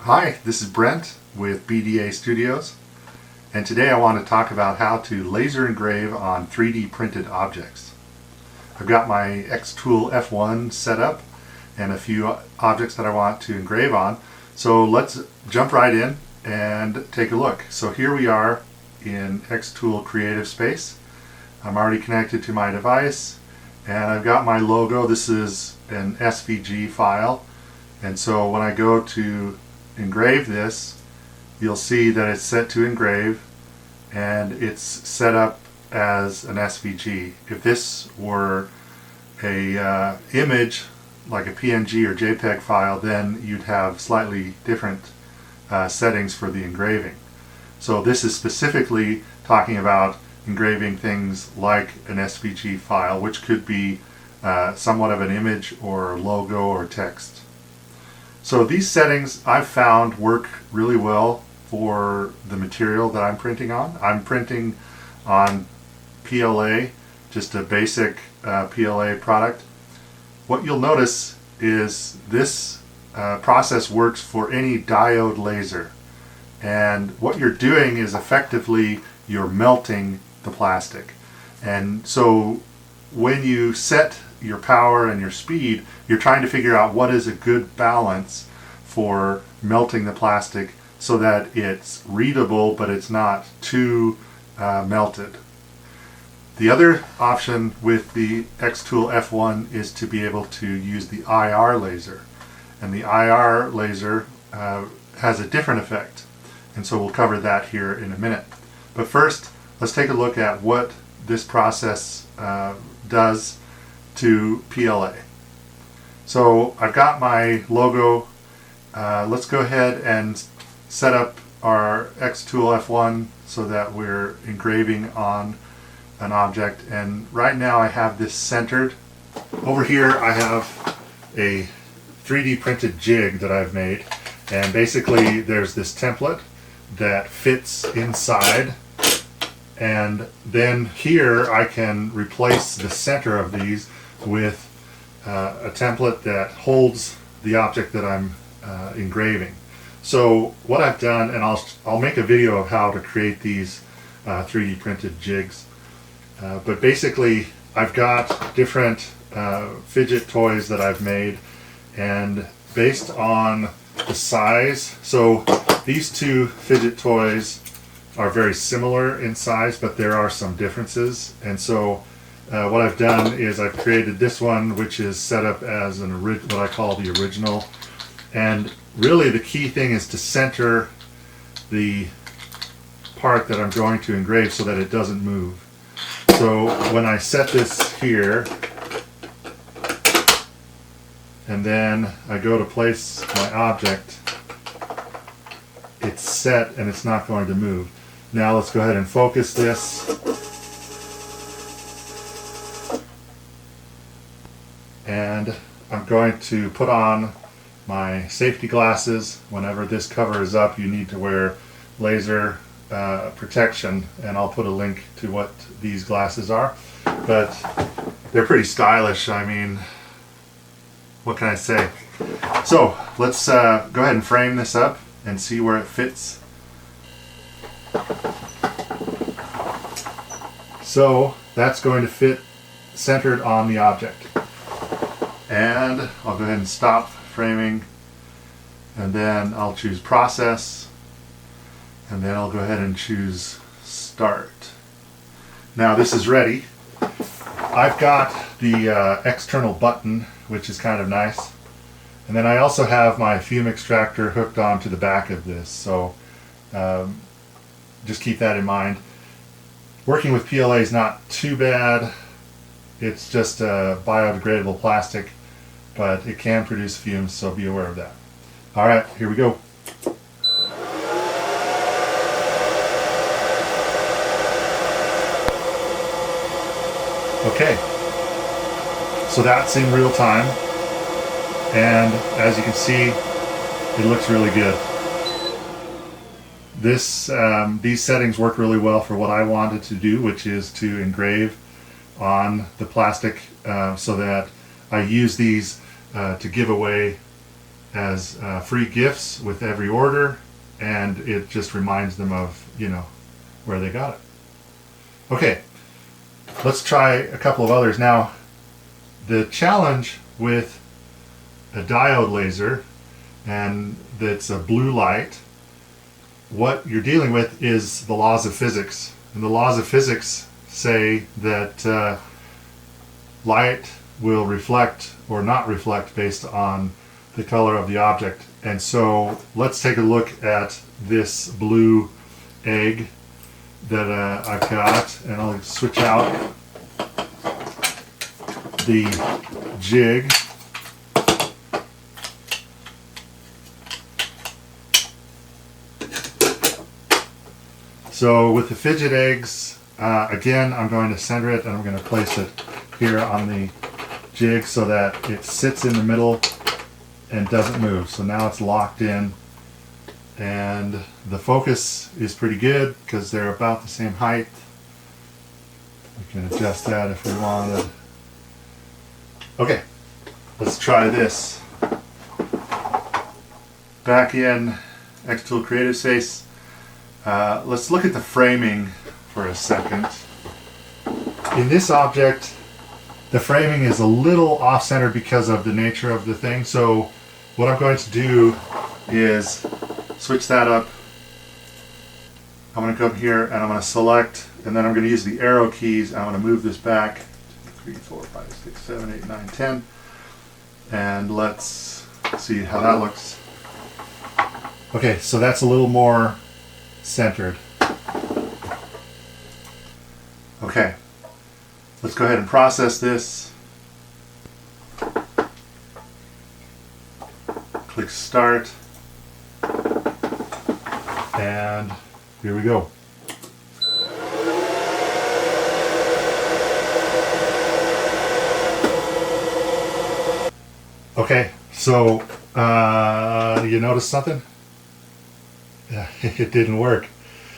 Hi, this is Brent with BDA Studios, and today I want to talk about how to laser engrave on 3D printed objects. I've got my xTool F1 set up and a few objects that I want to engrave on, so let's jump right in and take a look. So here we are in xTool Creative Space. I'm already connected to my device and I've got my logo. This is an SVG file, and so when I go to engrave this, you'll see that it's set to engrave and it's set up as an SVG. If this were a image like a PNG or JPEG file, then you'd have slightly different settings for the engraving. So this is specifically talking about engraving things like an SVG file, which could be somewhat of an image or logo or text. So these settings I've found work really well for the material that I'm printing on. I'm printing on PLA, just a basic PLA product. What you'll notice is this process works for any diode laser. And what you're doing is effectively you're melting the plastic. And so when you set your power and your speed, you're trying to figure out what is a good balance for melting the plastic so that it's readable but it's not too melted. The other option with the xTool F1 is to be able to use the IR laser, and the IR laser has a different effect, and so we'll cover that here in a minute. But first, let's take a look at what this process does to PLA. So I've got my logo. Let's go ahead and set up our xTool F1 so that we're engraving on an object, and right now I have this centered. Over here I have a 3D printed jig that I've made, and basically there's this template that fits inside, and then here I can replace the center of these with a template that holds the object that I'm engraving. So what I've done, and I'll make a video of how to create these 3D printed jigs, but basically I've got different fidget toys that I've made, and based on the size, so these two fidget toys are very similar in size, but there are some differences. And so what I've done is I've created this one, which is set up as what I call the original. And really the key thing is to center the part that I'm going to engrave so that it doesn't move. So when I set this here, and then I go to place my object, it's set and it's not going to move. Now let's go ahead and focus this. And I'm going to put on my safety glasses. Whenever this cover is up, you need to wear laser protection, and I'll put a link to what these glasses are. But they're pretty stylish. I mean, what can I say? So let's go ahead and frame this up and see where it fits. So that's going to fit centered on the object. And I'll go ahead and stop framing, and then I'll choose process, and then I'll go ahead and choose start. Now this is ready. I've got the external button, which is kind of nice, and then I also have my fume extractor hooked onto the back of this, so just keep that in mind. Working with PLA is not too bad. It's just a biodegradable plastic, but it can produce fumes, so be aware of that. Alright, here we go. Okay, so that's in real time, and as you can see, it looks really good. These settings work really well for what I wanted to do, which is to engrave on the plastic, so that I use these to give away as free gifts with every order, and it just reminds them of, you know, where they got it. Okay, let's try a couple of others. Now, the challenge with a diode laser, and that's a blue light, what you're dealing with is the laws of physics. And the laws of physics say that light will reflect or not reflect based on the color of the object. And so let's take a look at this blue egg that I've got, and I'll switch out the jig. So with the fidget eggs, again, I'm going to center it and I'm going to place it here on the jig so that it sits in the middle and doesn't move. So now it's locked in, and the focus is pretty good because they're about the same height. We can adjust that if we wanted. Okay, let's try this. Back in xTool Creative Space, let's look at the framing for a second. In this object, the framing is a little off-center because of the nature of the thing. So what I'm going to do is switch that up. I'm going to come here and I'm going to select, and then I'm going to use the arrow keys. I'm going to move this back 2, 3, 4, 5, 6, 7, 8, 9, 10. And let's see how that looks. Okay, so that's a little more centered. Okay, let's go ahead and process this. Click Start, and here we go. Okay, so you notice something? It didn't work.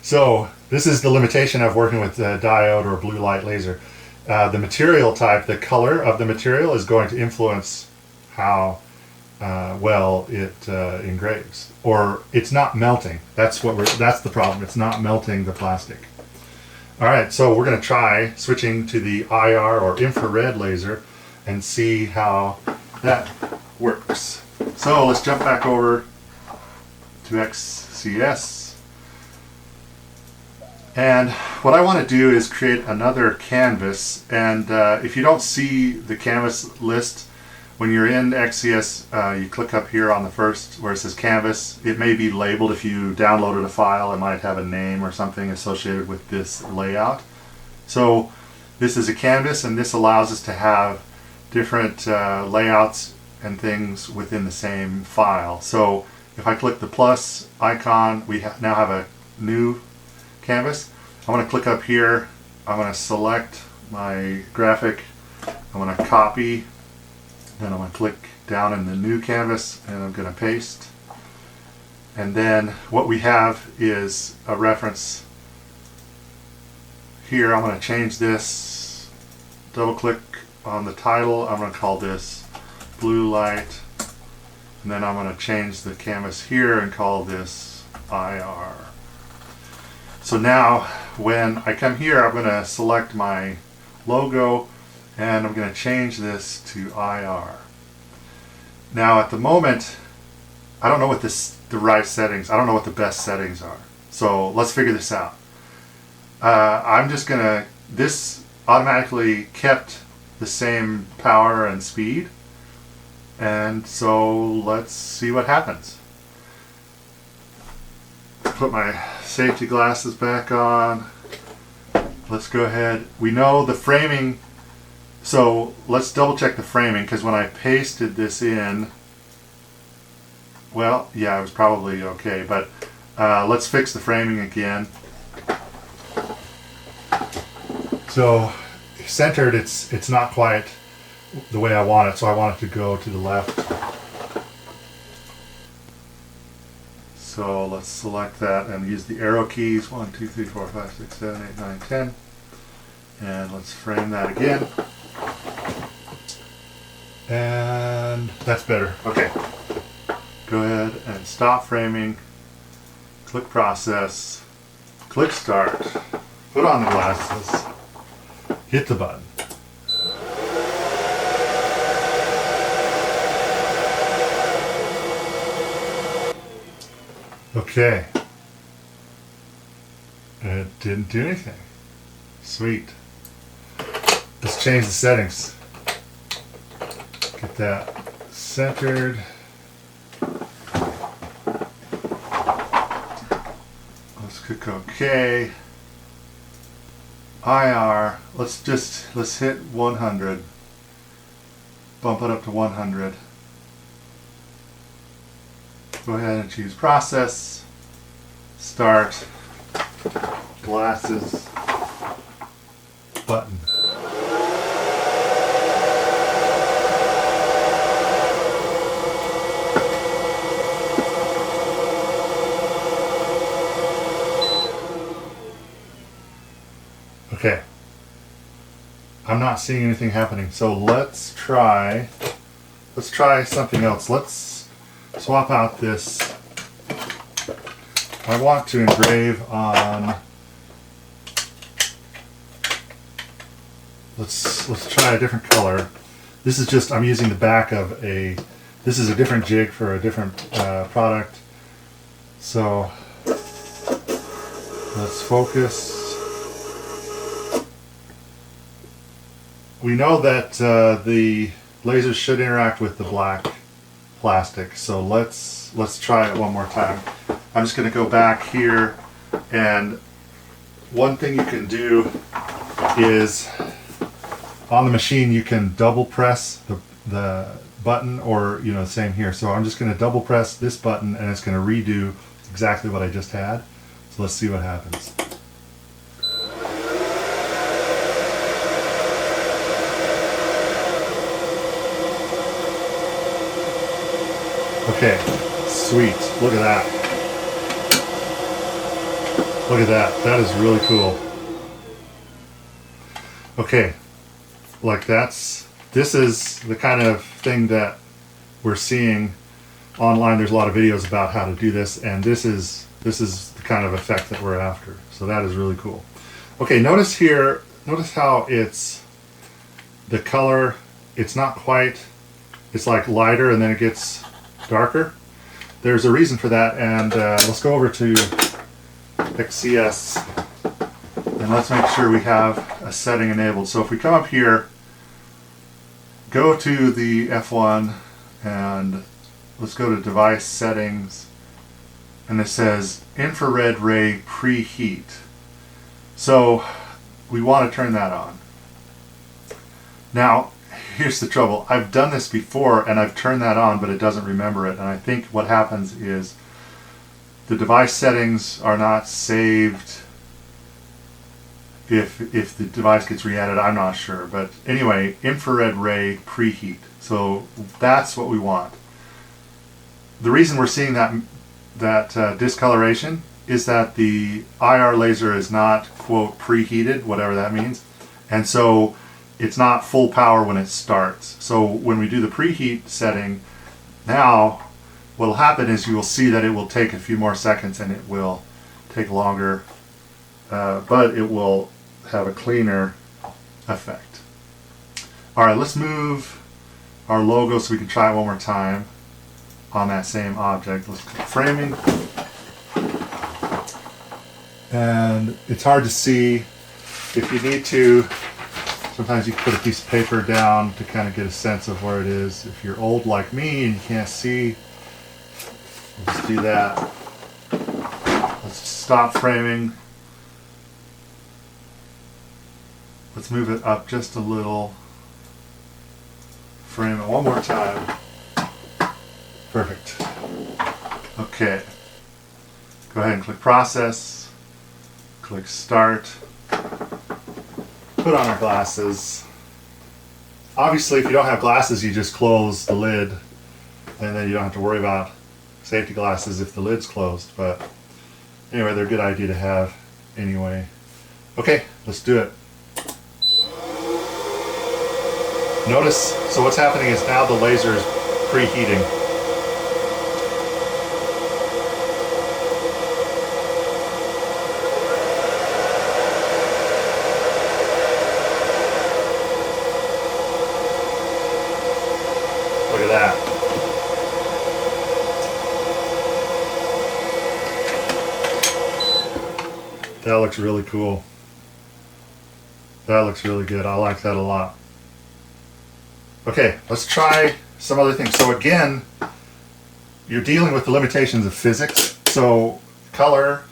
So this is the limitation of working with a diode or blue light laser. The material type, the color of the material, is going to influence how well it engraves. Or it's not melting. That's the problem. It's not melting the plastic. All right, so we're going to try switching to the IR or infrared laser and see how that works. So let's jump back over to XCS. And what I want to do is create another canvas. And if you don't see the canvas list, when you're in XCS, you click up here on the first where it says canvas. It may be labeled. If you downloaded a file, it might have a name or something associated with this layout. So this is a canvas, and this allows us to have different layouts and things within the same file. So if I click the plus icon, we now have a new canvas. I'm going to click up here. I'm going to select my graphic. I'm going to copy. Then I'm going to click down in the new canvas and I'm going to paste. And then what we have is a reference here. I'm going to change this. Double click on the title. I'm going to call this blue light. And then I'm going to change the canvas here and call this IR. So now when I come here, I'm going to select my logo and I'm going to change this to IR. Now at the moment, I don't know what the right settings, I don't know what the best settings are. So let's figure this out. I'm just going to, this automatically kept the same power and speed. And so let's see what happens. Put my safety glasses back on. Let's go ahead. We know the framing, so let's double check the framing, because when I pasted this in, well, yeah, it was probably okay, but let's fix the framing again. So centered, it's not quite the way I want it, so I want it to go to the left. So let's select that and use the arrow keys. 1, 2, 3, 4, 5, 6, 7, 8, 9, 10. And let's frame that again. And that's better. Okay. go ahead and stop framing, click process, click start, put on the glasses, hit the button. Okay. It didn't do anything. Sweet. Let's change the settings. Get that centered. Let's click OK. IR. Let's hit 100. Bump it up to 100. Go ahead and choose process, start, glasses, button. Okay. I'm not seeing anything happening, so let's try something else. Let's swap out this. I want to engrave on. Let's try a different color. This is just, I'm using the back of this is a different jig for a different product. So let's focus. We know that the lasers should interact with the black plastic, so let's try it one more time. I'm just going to go back here, and one thing you can do is on the machine you can double press the button, or same here. So I'm just going to double press this button and it's going to redo exactly what I just had. So let's see what happens. Okay, sweet. Look at that. Look at that. That is really cool. Okay, like this is the kind of thing that we're seeing online. There's a lot of videos about how to do this, and this is the kind of effect that we're after. So that is really cool. Okay, notice here, notice how it's the color, it's not quite, it's like lighter and then it gets darker. There's a reason for that, and let's go over to XCS and let's make sure we have a setting enabled. So if we come up here, go to the F1 and let's go to device settings, and it says infrared ray preheat. So we want to turn that on. Now here's the trouble. I've done this before and I've turned that on, but it doesn't remember it. And I think what happens is the device settings are not saved if the device gets re-added. I'm not sure. But anyway, infrared ray preheat. So that's what we want. The reason we're seeing that discoloration is that the IR laser is not, quote, preheated, whatever that means. And so it's not full power when it starts. So when we do the preheat setting, now what will happen is you will see that it will take a few more seconds and it will take longer, but it will have a cleaner effect. All right, let's move our logo so we can try it one more time on that same object. Let's click framing. And it's hard to see. If you need to, sometimes you can put a piece of paper down to kind of get a sense of where it is. If you're old like me and you can't see, we'll just do that. Let's stop framing. Let's move it up just a little. Frame it one more time. Perfect. Okay. Go ahead and click process. Click start. Put on our glasses. Obviously, if you don't have glasses, you just close the lid, and then you don't have to worry about safety glasses if the lid's closed. But anyway, they're a good idea to have anyway. Okay, let's do it. Notice, so what's happening is now the laser is preheating. That looks really cool. That looks really good. I like that a lot. Okay, let's try some other things. So again, you're dealing with the limitations of physics. So color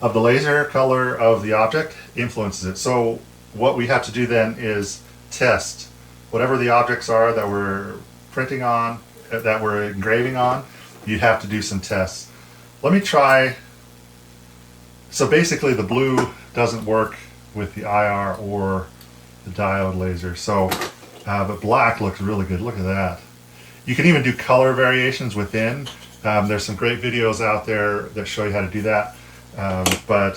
of the laser, color of the object influences it. So what we have to do then is test whatever the objects are that we're printing on, that we're engraving on. You have to do some tests. Let me try. So basically the blue doesn't work with the IR or the diode laser. So, but black looks really good. Look at that. You can even do color variations within. There's some great videos out there that show you how to do that. But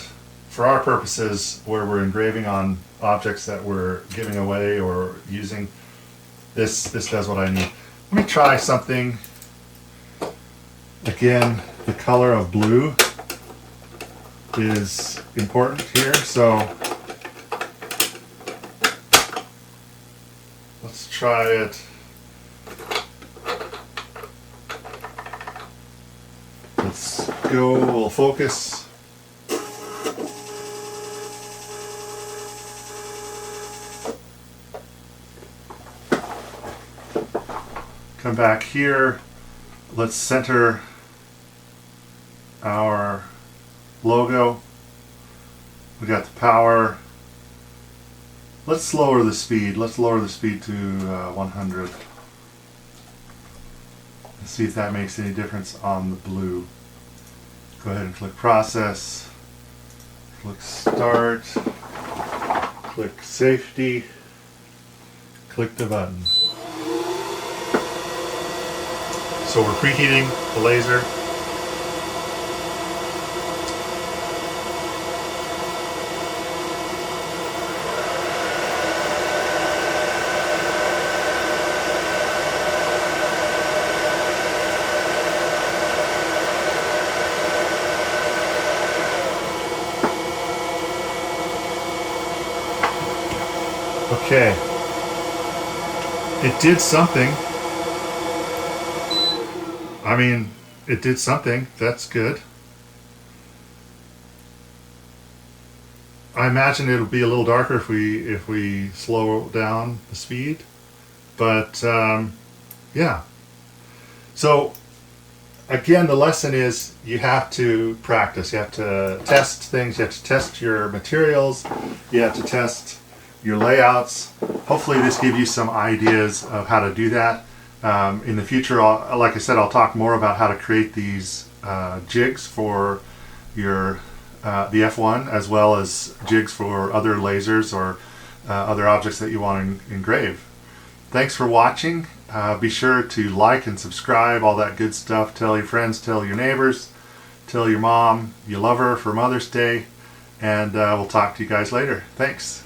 for our purposes, where we're engraving on objects that we're giving away or using, this does what I need. Let me try something. Again, the color of blue is important here, so let's try it. Let's go, we'll focus. Come back here. Let's center our logo. We got the power. Let's lower the speed. Let's lower the speed to 100. Let's see if that makes any difference on the blue. Go ahead and click process. Click start. Click safety. Click the button. So we're preheating the laser. Okay, it did something. I mean, it did something. That's good. I imagine it'll be a little darker if we slow down the speed, but yeah. So again, the lesson is you have to practice. You have to test things. You have to test your materials. You have to test your layouts. Hopefully this gives you some ideas of how to do that. In the future, like I said, I'll talk more about how to create these jigs for your the F1, as well as jigs for other lasers or other objects that you want to engrave. Thanks for watching. Be sure to like and subscribe, all that good stuff. Tell your friends, tell your neighbors, tell your mom you love her for Mother's Day, and we'll talk to you guys later. Thanks.